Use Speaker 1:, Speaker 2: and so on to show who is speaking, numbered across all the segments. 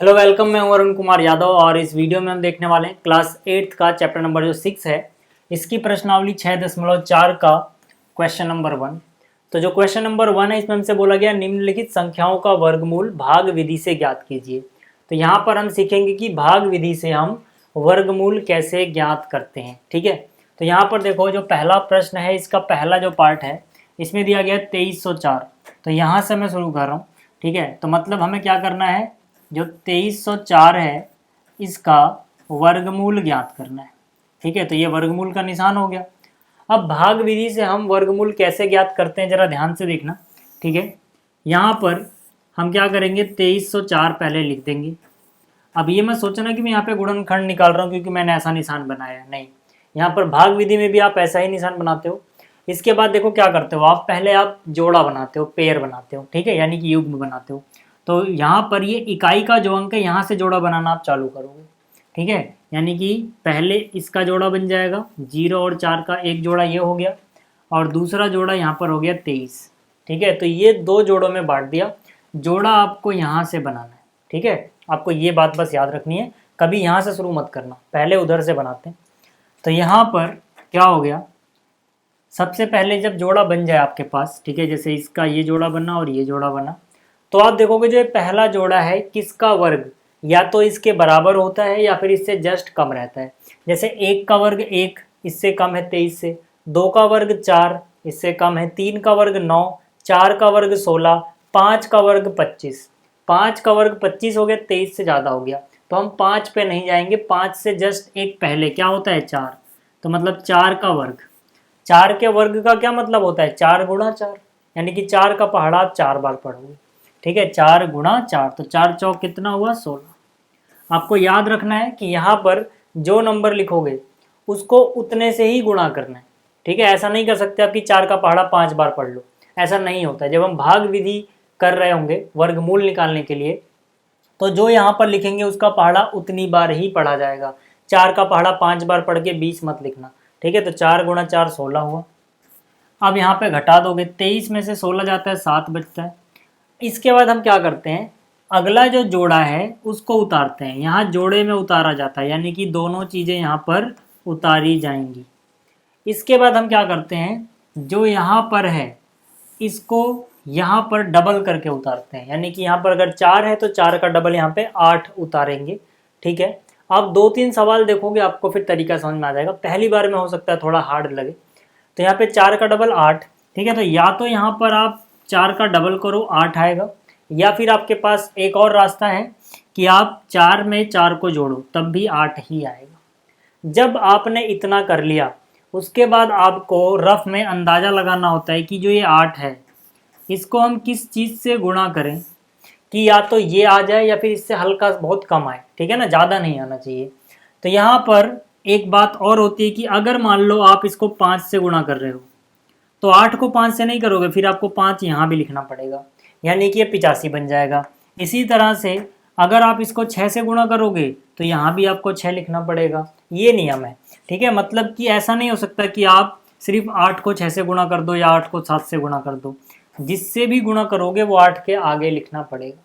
Speaker 1: Hello welcome, मैं हूं अरुण कुमार यादव और इस वीडियो में हम देखने वाले हैं क्लास 8 का चैप्टर नंबर जो 6 है इसकी प्रश्नावली 6.4 का क्वेश्चन नंबर 1। तो जो क्वेश्चन नंबर 1 है इसमें हमसे बोला गया निम्नलिखित संख्याओं का वर्गमूल भाग विधि से ज्ञात कीजिए। तो यहाँ पर हम सीखेंगे कि भाग विधि से हम वर्गमूल कैसे ज्ञात करते हैं। ठीक है, तो यहाँ पर देखो जो पहला प्रश्न है इसका पहला जो पार्ट है इसमें दिया गया 2304। तो यहाँ से मैं शुरू कर रहा हूँ। ठीक है, तो मतलब हमें क्या करना है, जो 2304 है इसका वर्गमूल ज्ञात करना है। ठीक है, तो ये वर्गमूल का निशान हो गया। अब भाग विधि से हम वर्गमूल कैसे ज्ञात करते हैं जरा ध्यान से देखना। ठीक है, यहाँ पर हम क्या करेंगे, 2304 पहले लिख देंगे। अब ये मत सोचना कि मैं यहाँ पे गुणनखंड निकाल रहा हूँ क्योंकि मैंने ऐसा निशान बनाया है, नहीं। यहाँ पर भाग विधि में भी आप ऐसा ही निशान बनाते हो। इसके बाद देखो क्या करते हो, आप पहले आप जोड़ा बनाते हो, पेयर बनाते हो। ठीक है, यानी कि युग्म बनाते हो। तो यहाँ पर ये इकाई का जो अंक है यहाँ से जोड़ा बनाना आप चालू करोगे। ठीक है, यानी कि पहले इसका जोड़ा बन जाएगा 0 और 4 का एक जोड़ा ये हो गया, और दूसरा जोड़ा यहाँ पर हो गया 23। ठीक है, तो ये दो जोड़ों में बांट दिया। जोड़ा आपको यहाँ से बनाना है। ठीक है, आपको ये बात बस याद रखनी है, कभी यहाँ से शुरू मत करना, पहले उधर से बनाते हैं। तो यहाँ पर क्या हो गया, सबसे पहले जब जोड़ा बन जाए आपके पास, ठीक है, जैसे इसका ये जोड़ा बना और ये जोड़ा बना, तो आप देखोगे जो ये पहला जोड़ा है किसका वर्ग या तो इसके बराबर होता है या फिर इससे जस्ट कम रहता है। जैसे 1 का वर्ग 1, इससे कम है 23 से। 2 का वर्ग 4, इससे कम है। 3 का वर्ग 9, 4 का वर्ग 16, 5 का वर्ग 25। 5 का वर्ग 25 हो गया, 23 से ज़्यादा हो गया, तो हम 5 पे नहीं जाएंगे, 5 से जस्ट एक पहले क्या होता है 4। तो मतलब 4 का वर्ग, 4 के वर्ग का क्या मतलब होता है 4 गुणा 4, यानी कि 4 का पहाड़ा आप 4 बार पढ़ोगे। ठीक है, 4 गुणा 4, तो 4 चौक कितना हुआ 16। आपको याद रखना है कि यहाँ पर जो नंबर लिखोगे उसको उतने से ही गुणा करना है। ठीक है, ऐसा नहीं कर सकते आप कि 4 का पहाड़ा 5 बार पढ़ लो, ऐसा नहीं होता है। जब हम भाग विधि कर रहे होंगे वर्गमूल निकालने के लिए, तो जो यहाँ पर लिखेंगे उसका पहाड़ा उतनी बार ही पढ़ा जाएगा। 4 का पहाड़ा 5 बार पढ़ के 20 मत लिखना। ठीक है, तो 4 गुणा 4 16 हुआ। अब यहाँ पे घटा दोगे, 23 में से 16 जाता है, 7 बचता है। इसके बाद हम क्या करते हैं, अगला जो जोड़ा है उसको उतारते हैं। यहाँ जोड़े में उतारा जाता है, यानी कि दोनों चीज़ें यहाँ पर उतारी जाएंगी। इसके बाद हम क्या करते हैं, जो यहाँ पर है इसको यहाँ पर डबल करके उतारते हैं, यानी कि यहाँ पर अगर 4 है तो 4 का डबल यहाँ पे 8 उतारेंगे। ठीक है, आप 2-3 सवाल देखोगे आपको फिर तरीका समझ में आ जाएगा, पहली बार में हो सकता है थोड़ा हार्ड लगे। तो यहाँ पे 4 का डबल 8। ठीक है, तो या तो यहाँ पर आप 4 का डबल करो 8 आएगा, या फिर आपके पास एक और रास्ता है कि आप 4 में 4 को जोड़ो तब भी 8 ही आएगा। जब आपने इतना कर लिया उसके बाद आपको रफ में अंदाज़ा लगाना होता है कि जो ये 8 है इसको हम किस चीज़ से गुणा करें कि या तो ये आ जाए या फिर इससे हल्का बहुत कम आए। ठीक है ना, ज़्यादा नहीं आना चाहिए। तो यहाँ पर एक बात और होती है कि अगर मान लो आप इसको 5 से गुणा कर रहे हो तो 8 को 5 से नहीं करोगे, फिर आपको 5 यहाँ भी लिखना पड़ेगा, यानी कि ये 85 बन जाएगा। इसी तरह से अगर आप इसको 6 से गुणा करोगे तो यहाँ भी आपको 6 लिखना पड़ेगा, ये नियम है। ठीक है, मतलब कि ऐसा नहीं हो सकता कि आप सिर्फ 8 को 6 से गुणा कर दो या 8 को 7 से गुणा कर दो, जिससे भी गुणा करोगे वो 8 के आगे लिखना पड़ेगा।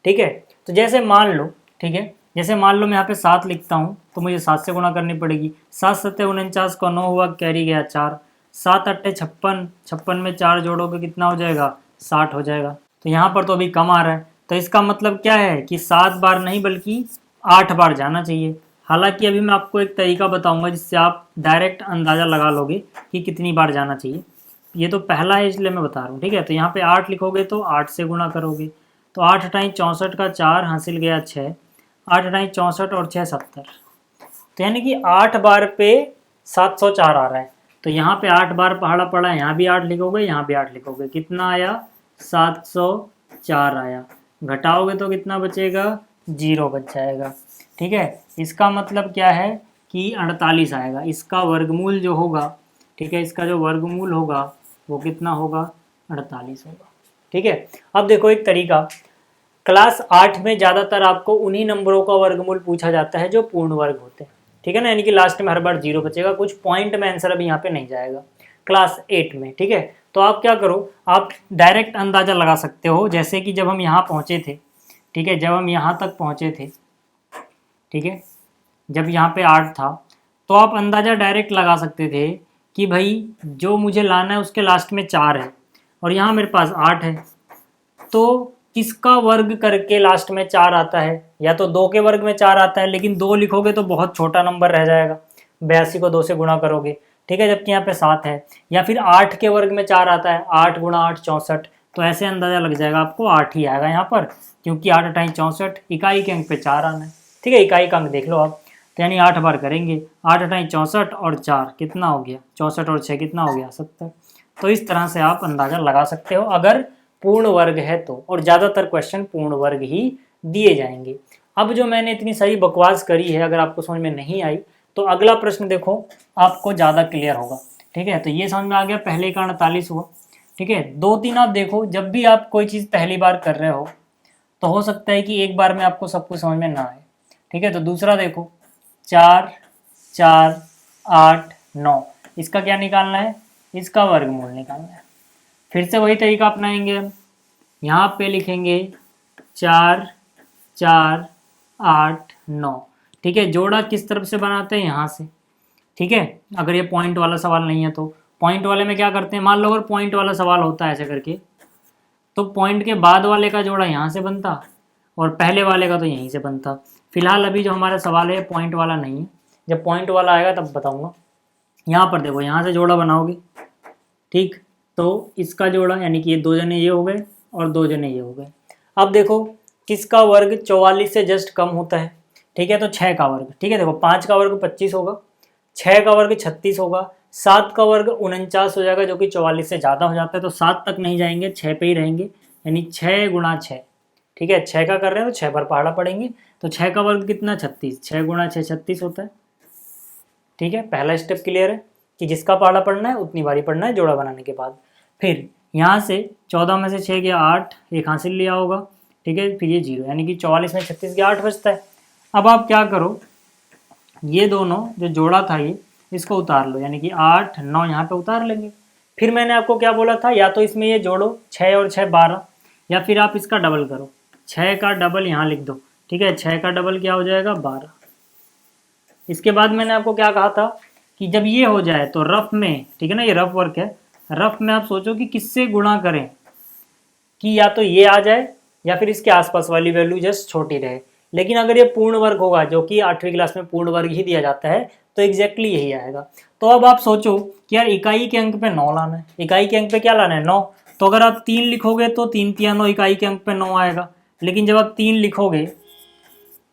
Speaker 1: ठीक है, तो जैसे मान लो, ठीक है, जैसे मान लो मैं यहाँ पे 7 लिखता हूँ तो मुझे 7 से गुणा करनी पड़ेगी। 7 सत्ते 49 का 9 हुआ, कैरी गया 4। 7 अट्ठे 56, 56 में 4 जोड़ोगे कितना हो जाएगा 60 हो जाएगा। तो यहाँ पर तो अभी कम आ रहा है, तो इसका मतलब क्या है कि 7 बार नहीं बल्कि 8 बार जाना चाहिए। हालांकि अभी मैं आपको एक तरीका बताऊंगा जिससे आप डायरेक्ट अंदाज़ा लगा लोगे कि कितनी बार जाना चाहिए। ये तो पहला है इसलिए मैं बता रहा हूँ। ठीक है, तो यहाँ पे 8 लिखोगे तो 8 से गुणा करोगे, तो 8 अठाई 64 का 4 हासिल गया 6। 8 अठाई 64 और 6 70, तो यानी कि 8 बार पे 704 आ रहा है। तो यहाँ पे 8 बार पहाड़ा पड़ा है, यहाँ भी 8 लिखोगे यहाँ भी 8 लिखोगे, कितना आया 704 आया। घटाओगे तो कितना बचेगा 0 बच जाएगा। ठीक है, इसका मतलब क्या है कि 48 आएगा। इसका वर्गमूल जो होगा, ठीक है, इसका जो वर्गमूल होगा वो कितना होगा 48 होगा। ठीक है, अब देखो एक तरीका, क्लास 8 में ज़्यादातर आपको उन्हीं नंबरों का वर्गमूल पूछा जाता है जो पूर्ण वर्ग होते हैं। ठीक है ना, यानी कि लास्ट में हर बार 0 बचेगा, कुछ पॉइंट में आंसर अभी यहाँ पे नहीं जाएगा क्लास 8 में। ठीक है, तो आप क्या करो, आप डायरेक्ट अंदाज़ा लगा सकते हो। जैसे कि जब हम यहाँ पहुँचे थे ठीक है, जब हम यहाँ तक पहुँचे थे, ठीक है, जब यहाँ पे 8 था, तो आप अंदाज़ा डायरेक्ट लगा सकते थे कि भाई जो मुझे लाना है उसके लास्ट में 4 है और यहाँ मेरे पास 8 है, तो किसका वर्ग करके लास्ट में 4 आता है? या तो 2 के वर्ग में 4 आता है, लेकिन 2 लिखोगे तो बहुत छोटा नंबर रह जाएगा, 82 को 2 से गुणा करोगे, ठीक है, जबकि यहाँ पे 7 है। या फिर 8 के वर्ग में 4 आता है, 8 गुणा 8 64, तो ऐसे अंदाज़ा लग जाएगा आपको 8 ही आएगा यहाँ पर, क्योंकि 8 अठाई 64, इकाई के अंक पे 4 आना है, ठीक है, इकाई का अंक देख लो आप, तो यानी 8 बार करेंगे, 8 अठाई 64 और 4 कितना हो गया, 64 और 6 कितना हो गया, 70। तो इस तरह से आप अंदाज़ा लगा सकते हो अगर पूर्ण वर्ग है तो, और ज़्यादातर क्वेश्चन पूर्ण वर्ग ही दिए जाएंगे। अब जो मैंने इतनी सारी बकवास करी है, अगर आपको समझ में नहीं आई तो अगला प्रश्न देखो, आपको ज़्यादा क्लियर होगा, ठीक है। तो ये समझ में आ गया, पहले का 48 हुआ, ठीक है। 2 3 आप देखो, जब भी आप कोई चीज़ पहली बार कर रहे हो तो हो सकता है कि एक बार में आपको सब कुछ समझ में ना आए, ठीक है। तो दूसरा देखो, 4 4 8 9, इसका क्या निकालना है, इसका वर्गमूल निकालना है। फिर से वही तरीका अपनाएंगे हम, यहाँ पे लिखेंगे 4 4 8 9, ठीक है। जोड़ा किस तरफ से बनाते हैं, यहाँ से, ठीक है। अगर ये पॉइंट वाला सवाल नहीं है तो पॉइंट वाले में क्या करते हैं, मान लो अगर पॉइंट वाला सवाल होता है ऐसे करके, तो पॉइंट के बाद वाले का जोड़ा यहाँ से बनता और पहले वाले का तो यहीं से बनता। फिलहाल अभी जो हमारा सवाल है पॉइंट वाला नहीं है, जब पॉइंट वाला आएगा तब बताऊंगा। यहाँ पर देखो, यहाँ से जोड़ा बनाओगे, ठीक, तो इसका जोड़ा यानी कि ये 2 जने ये हो गए और 2 जने ये हो गए। अब देखो किसका वर्ग 44 से जस्ट कम होता है, ठीक है, तो 6 का वर्ग, ठीक है। देखो 5 का वर्ग 25 होगा, 6 का वर्ग 36 होगा, 7 का वर्ग 49 हो जाएगा, जो कि 44 से ज़्यादा हो जाता है, तो 7 तक नहीं जाएंगे, 6 पे ही रहेंगे, यानी 6 गुणा 6, ठीक है। 6 का कर रहे हैं तो 6 पर पहाड़ा पड़ेंगे, तो 6 का वर्ग कितना, 36, 6 गुणा 6 36 होता है, ठीक है। पहला स्टेप क्लियर है कि जिसका पहाड़ा पड़ना है उतनी बारी पड़ना है जोड़ा बनाने के बाद। फिर यहाँ से 14 में से 6 गया 8, एक हासिल लिया होगा, ठीक है, फिर ये 0, यानी कि 44 में 36 गया 8 बचता है। अब आप क्या करो, ये दोनों जो जोड़ा था ये, इसको उतार लो, यानी कि 8 9 यहाँ पे उतार लेंगे। फिर मैंने आपको क्या बोला था, या तो इसमें ये जोड़ो 6 और 6 12, या फिर आप इसका डबल करो, 6 का डबल यहाँ लिख दो, ठीक है, 6 का डबल क्या हो जाएगा 12। इसके बाद मैंने आपको क्या कहा था कि जब ये हो जाए तो रफ में, ठीक है ना, ये रफ वर्क है, रफ में आप सोचो कि किससे गुणा करें कि या तो ये आ जाए या फिर इसके आसपास वाली वैल्यू जस्ट छोटी रहे। लेकिन अगर ये पूर्ण वर्ग होगा, जो कि 8वीं क्लास में पूर्ण वर्ग ही दिया जाता है, तो एग्जैक्टली यही आएगा। तो अब आप सोचो कि यार इकाई के अंक पे 9 लाना है, इकाई के अंक पे क्या लाना है 9, तो अगर आप 3 लिखोगे तो 3 3 9, इकाई के अंक पे 9 आएगा। लेकिन जब आप 3 लिखोगे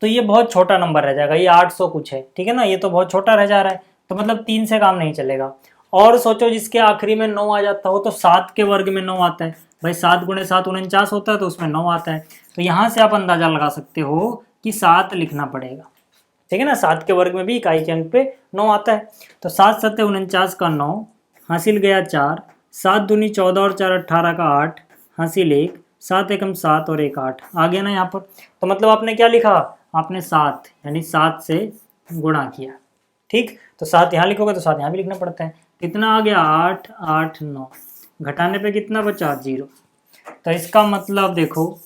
Speaker 1: तो ये बहुत छोटा नंबर रह जाएगा, ये 800 कुछ है, ठीक है ना, ये तो बहुत छोटा रह जा रहा है, तो मतलब 3 से काम नहीं चलेगा। और सोचो जिसके आखिरी में 9 आ जाता हो, तो 7 के वर्ग में 9 आता है, भाई 7 गुणे 7 49 होता है, तो उसमें 9 आता है, तो यहाँ से आप अंदाजा लगा सकते हो कि 7 लिखना पड़ेगा, ठीक है ना। 7 के वर्ग में भी इकाई के अंक पे 9 आता है, तो 7 7 49 का 9, हासिल गया 4, 7 दूनी 14 और 4 18 का 8, हासिल 1, 7 एकम 7 और 1 8, आ गया ना यहाँ पर। तो मतलब आपने क्या लिखा, आपने 7 यानी 7 से गुणा किया, ठीक। तो 7 यहाँ लिखोगे तो 7 यहाँ भी लिखना पड़ता है, कितना आ गया 8 8 9, घटाने पे कितना बचा 0। तो इसका मतलब देखो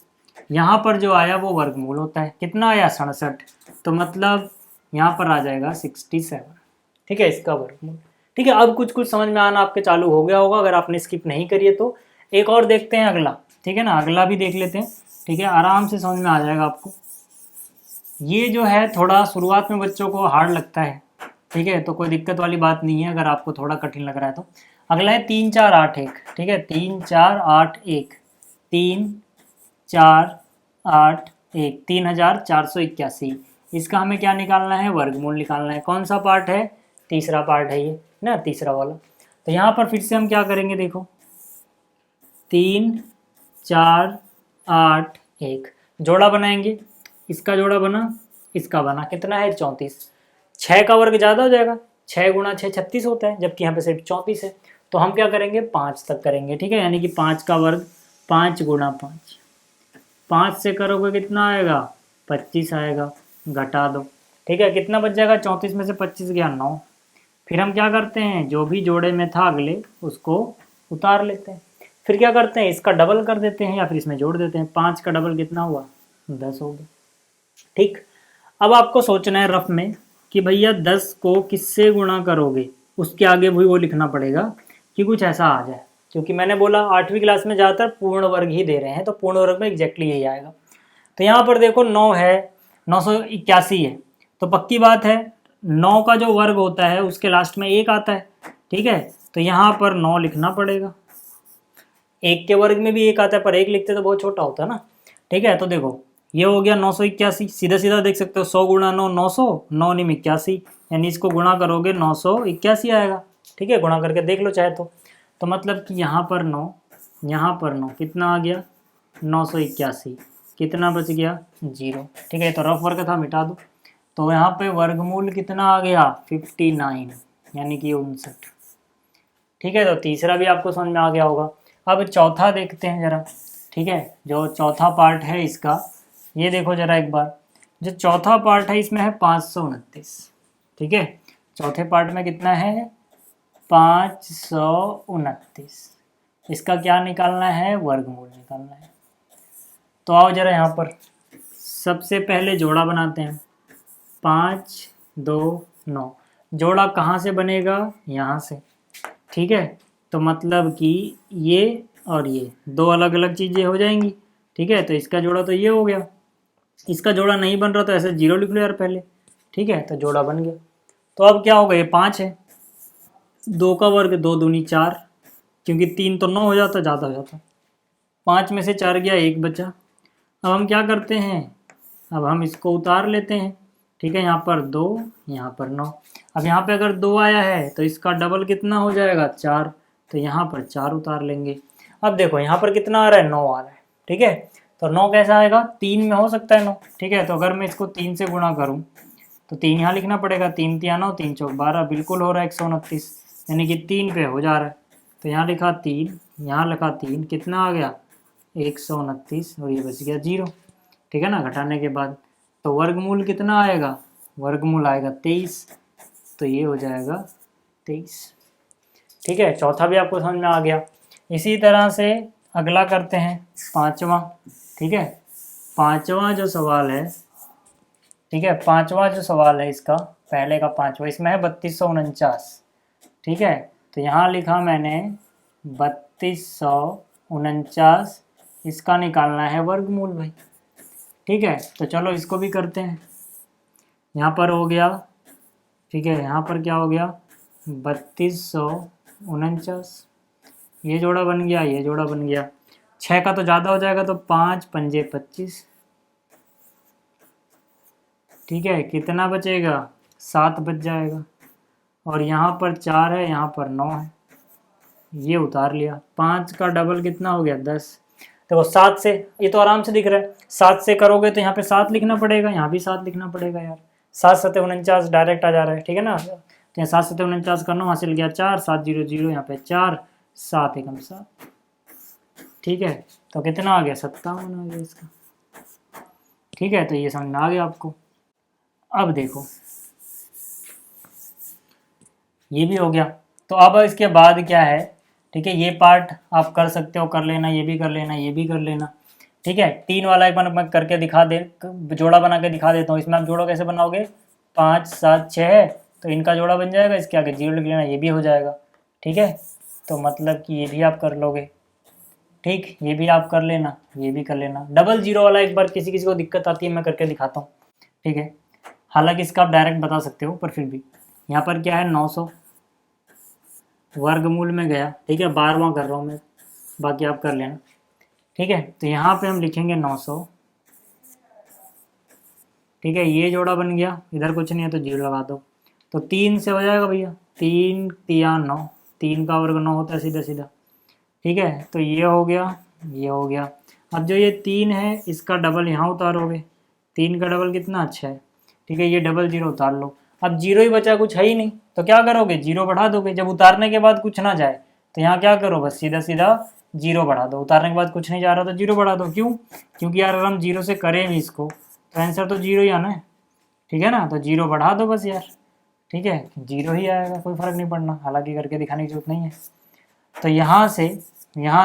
Speaker 1: यहाँ पर जो आया वो वर्गमूल होता है, कितना आया 67, तो मतलब यहाँ पर आ जाएगा 67, ठीक है, इसका वर्गमूल, ठीक है। अब कुछ कुछ समझ में आना आपके चालू हो गया होगा, अगर आपने स्किप नहीं करी है तो। एक और देखते हैं अगला, ठीक है ना, अगला भी देख लेते हैं, ठीक है, आराम से समझ में आ जाएगा आपको। ये जो है थोड़ा शुरुआत में बच्चों को हार्ड लगता है, ठीक है, तो कोई दिक्कत वाली बात नहीं है अगर आपको थोड़ा कठिन लग रहा है तो। अगला है 3 4 8 1, ठीक है, 3 4 8 1, 3 4 8 1, 3481, इसका हमें क्या निकालना है, वर्गमूल निकालना है। कौन सा पार्ट है, तीसरा पार्ट है ये ना, तीसरा वाला। तो यहाँ पर फिर से हम क्या करेंगे, देखो 3 4 8 1, जोड़ा बनाएंगे, इसका जोड़ा बना, इसका बना, कितना है 34, 6 का वर्ग ज़्यादा हो जाएगा, 6 गुणा 6 36 होता है, जबकि यहाँ पे सिर्फ 34 है, तो हम क्या करेंगे 5 तक करेंगे, ठीक है, यानी कि 5 का वर्ग 5 गुणा 5, 5 से करोगे कितना आएगा 25 आएगा, घटा दो, ठीक है, कितना बच जाएगा 34 में से 25 गया 9। फिर हम क्या करते हैं, जो भी जोड़े में था अगले उसको उतार लेते हैं, फिर क्या करते हैं इसका डबल कर देते हैं या फिर इसमें जोड़ देते हैं। 5 का डबल कितना हुआ 10 हो गया। ठीक, अब आपको सोचना है रफ में कि भैया 10 को किससे गुणा करोगे, उसके आगे भी वो लिखना पड़ेगा कि कुछ ऐसा आ जाए, क्योंकि मैंने बोला 8वीं क्लास में ज़्यादातर पूर्ण वर्ग ही दे रहे हैं, तो पूर्ण वर्ग में एग्जैक्टली यही आएगा। तो यहाँ पर देखो 9 है, 981 है, तो पक्की बात है 9 का जो वर्ग होता है उसके लास्ट में 1 आता है। ठीक है, तो यहाँ पर 9 लिखना पड़ेगा। 1 के वर्ग में भी 1 आता है, पर 1 लिखते तो बहुत छोटा होता है ना। ठीक है, तो देखो ये हो गया 981, सीधा सीधा देख सकते हो 100 गुणा 9 900, 9 निम 81, यानी इसको गुणा करोगे 981 आएगा। ठीक है, गुणा करके देख लो चाहे तो मतलब कि यहाँ पर 9, यहाँ पर 9, कितना आ गया 981, कितना बच गया 0। ठीक है, तो रफ वर्ग था, मिटा दो। तो यहाँ पे वर्गमूल कितना आ गया 59, यानी कि 59। ठीक है, तो तीसरा भी आपको समझ में आ गया होगा। अब चौथा देखते हैं जरा। ठीक है, जो चौथा पार्ट है इसका, ये देखो जरा एक बार। जो चौथा पार्ट है इसमें है 529। ठीक है, चौथे पार्ट में कितना है 529। इसका क्या निकालना है, वर्गमूल निकालना है। तो आओ जरा यहाँ पर सबसे पहले जोड़ा बनाते हैं। 5 2 9, जोड़ा कहाँ से बनेगा, यहाँ से। ठीक है, तो मतलब कि ये और ये दो अलग अलग चीज़ें हो जाएंगी। ठीक है, तो इसका जोड़ा तो ये हो गया, इसका जोड़ा नहीं बन रहा तो ऐसे 0 लिख लो यार पहले। ठीक है, तो जोड़ा बन गया। तो अब क्या होगा, ये 5 है, 2 का वर्ग 2 दूनी 4, क्योंकि 3 तो 9 हो जाता, ज़्यादा हो जाता। 5 में से 4 गया, 1 बचा। अब हम क्या करते हैं, अब हम इसको उतार लेते हैं। ठीक है, यहाँ पर 2, यहाँ पर 9। अब यहाँ पे अगर 2 आया है तो इसका डबल कितना हो जाएगा 4, तो यहाँ पर 4 उतार लेंगे। अब देखो यहाँ पर कितना आ रहा है 9 आ रहा है। ठीक है, तो 9 कैसा आएगा, 3 में हो सकता है 9। ठीक है, तो अगर मैं इसको 3 से गुणा करूँ तो 3 यहाँ लिखना पड़ेगा, 3 तिया 9, 3 चौक 12, बिल्कुल हो रहा है 129, यानी कि 3 पे हो जा रहा है। तो यहाँ लिखा 3, यहाँ लिखा 3, कितना आ गया 129, और ये बच गया 0। ठीक है ना, घटाने के बाद। तो वर्गमूल कितना आएगा, वर्गमूल आएगा 23, तो ये हो जाएगा 23। ठीक है, चौथा भी आपको समझ में आ गया। इसी तरह से अगला करते हैं, पांचवा। ठीक है, पांचवा जो सवाल है, ठीक है, पांचवा जो सवाल है इसका, पहले का पांचवा, इसमें है 3249। ठीक है, तो यहाँ लिखा मैंने 3249, इसका निकालना है वर्गमूल भाई। ठीक है, तो चलो इसको भी करते हैं। यहाँ पर हो गया, ठीक है, यहाँ पर क्या हो गया 3249, ये जोड़ा बन गया, ये जोड़ा बन गया। 6 का तो ज़्यादा हो जाएगा, तो 5 पंजे 25। ठीक है, कितना बचेगा 7 बच जाएगा, और यहाँ पर 4 है, यहाँ पर 9 है, ये उतार लिया। 5 का डबल कितना हो गया 10। देखो 7 से, ये तो आराम से दिख रहा है, 7 से करोगे तो यहाँ पे 7 लिखना पड़ेगा, यहाँ भी 7 लिखना पड़ेगा यार। 7 7 49 डायरेक्ट आ जा रहा है। ठीक है ना, तो यहाँ 7 7 49 करना, वहाँ से गया 4, 7 0 0, यहाँ पे 4, 7 एकम 7। ठीक है, तो कितना आ गया 57 आ गया इसका। ठीक है, तो ये समझ में आ गया आपको। अब देखो ये भी हो गया, तो अब इसके बाद क्या है। ठीक है, ये पार्ट आप कर सकते हो, कर लेना, ये भी कर लेना, ये भी कर लेना। ठीक है, 3 वाला एक बार मैं करके दिखा दे, जोड़ा बना के दिखा देता हूँ। इसमें आप जोड़ा कैसे बनाओगे, 5 7 6 है, तो इनका जोड़ा बन जाएगा, इसके आगे 0 लिख लेना, ये भी हो जाएगा। ठीक है, तो मतलब कि ये भी आप कर लोगे। ठीक, ये भी आप कर लेना, ये भी कर लेना। डबल 0 वाला एक बार किसी किसी को दिक्कत आती है, मैं करके दिखाता हूँ। ठीक है, हालांकि इसका आप डायरेक्ट बता सकते हो, पर फिर भी यहाँ पर क्या है 900, वर्गमूल में गया। ठीक है, 12वां कर रहा हूँ मैं, बाकी आप कर लेना। ठीक है, तो यहाँ पे हम लिखेंगे 900। ठीक है, ये जोड़ा बन गया, इधर कुछ नहीं है तो 0 लगा दो, तो 3 से हो जाएगा भैया, 3 तिया 9, 3 का वर्ग 9 होता है सीधा सीधा। ठीक है, तो ये हो गया, ये हो गया। अब जो ये 3 है, इसका डबल यहाँ उतारोगे, 3 का डबल कितना 6 है। ठीक है, ये डबल 0 उतार लो। अब 0 ही बचा, कुछ है ही नहीं, तो क्या करोगे 0 बढ़ा दोगे। जब उतारने के बाद कुछ ना जाए तो यहाँ क्या करो, बस सीधा सीधा 0 बढ़ा दो। उतारने के बाद कुछ नहीं जा रहा तो 0 बढ़ा दो। क्यों, क्योंकि यार अगर हम 0 से करें भी इसको तो आंसर तो 0 ही आना है। ठीक है ना, तो 0 बढ़ा दो बस यार। ठीक है, 0 ही आएगा, कोई फ़र्क नहीं पड़ना, हालांकि करके दिखाने की जरूरत नहीं है। तो यहाँ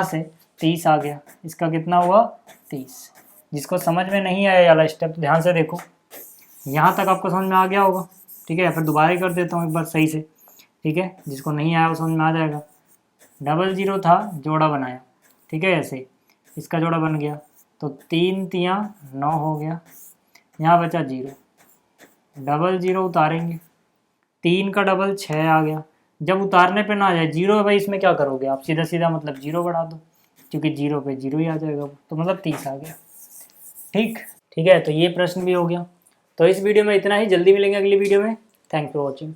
Speaker 1: से 30 आ गया, इसका कितना हुआ 30। जिसको समझ में नहीं आया ये वाला स्टेप ध्यान से देखो, यहाँ तक आपको समझ में आ गया होगा, ठीक है। फिर दोबारा ही कर देता हूँ एक बार सही से, ठीक है। जिसको नहीं आया वो समझ में आ जाएगा। 00 था, जोड़ा बनाया, ठीक है, ऐसे इसका जोड़ा बन गया, तो 3 तियाँ 9 हो गया, यहाँ बचा 0, 00 उतारेंगे, 3 का डबल 6 आ गया। जब उतारने पे ना आ जाए 0 है भाई, इसमें क्या करोगे आप, सीधा सीधा मतलब 0 बढ़ा दो, क्योंकि 0 पे 0 ही आ जाएगा, तो मतलब 30 आ गया। ठीक है, तो ये प्रश्न भी हो गया। तो इस वीडियो में इतना ही, जल्दी मिलेंगे अगली वीडियो में। Thanks for watching.